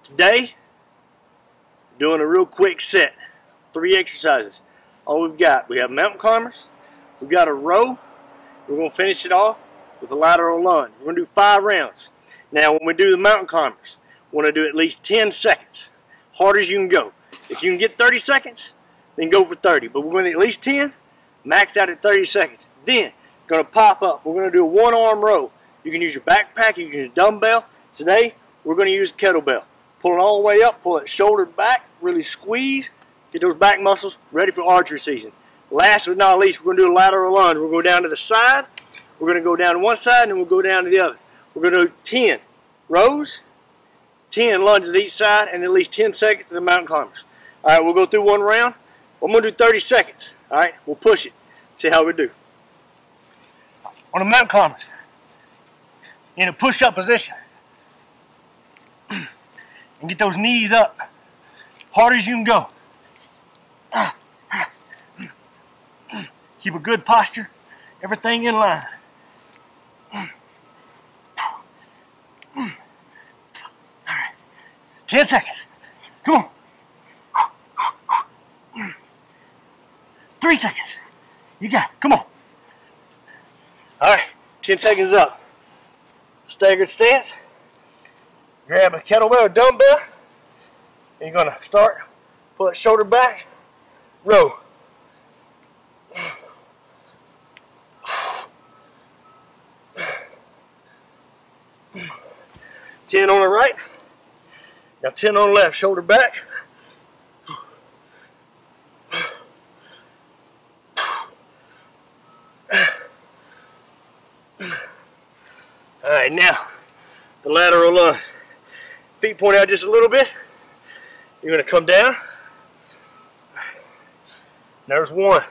Today, doing a real quick set. 3 exercises. All we have mountain climbers, we've got a row. We're going to finish it off with a lateral lunge. We're going to do 5 rounds. Now, when we do the mountain climbers, we want to do at least 10 seconds. Hard as you can go. If you can get 30 seconds, then go for 30. But we're going to at least 10, max out at 30 seconds. Then, going to pop up. We're going to do a 1-arm row. You can use your backpack, you can use a dumbbell. Today, we're going to use kettlebell. Pull it all the way up, pull it shoulder back, really squeeze, get those back muscles ready for archery season. Last but not least, we're going to do a lateral lunge. We'll go down to the side, we're going to go down to one side, and then we'll go down to the other. We're going to do 10 rows, 10 lunges each side, and at least 10 seconds to the mountain climbers. All right, we'll go through one round. I'm going to do 30 seconds. All right, we'll push it, see how we do. On the mountain climbers, in a push-up position, and get those knees up, hard as you can go. Keep a good posture, everything in line. All right, 10 seconds. Come on. 3 seconds. You got it. Come on. All right, 10 seconds up. Staggered stance. Grab a kettlebell or dumbbell, and you're going to start, pull it shoulder back, row. 10 on the right, now 10 on the left, shoulder back. All right, now the lateral lunge. Feet point out just a little bit. You're going to come down. There's 1.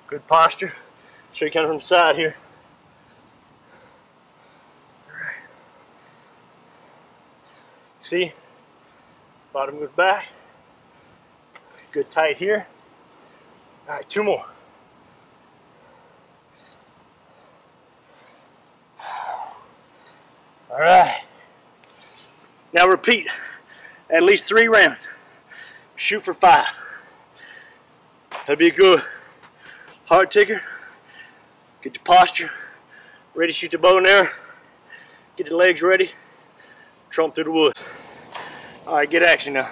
Good posture. Show you kind of from the side here. All right. See? Bottom goes back. Good tight here. All right, 2 more. All right. Now repeat at least 3 rounds. Shoot for 5. That'd be good. Heart ticker. Get your posture ready to shoot the bow and arrow. Get the legs ready. Trump through the woods. All right, get action now.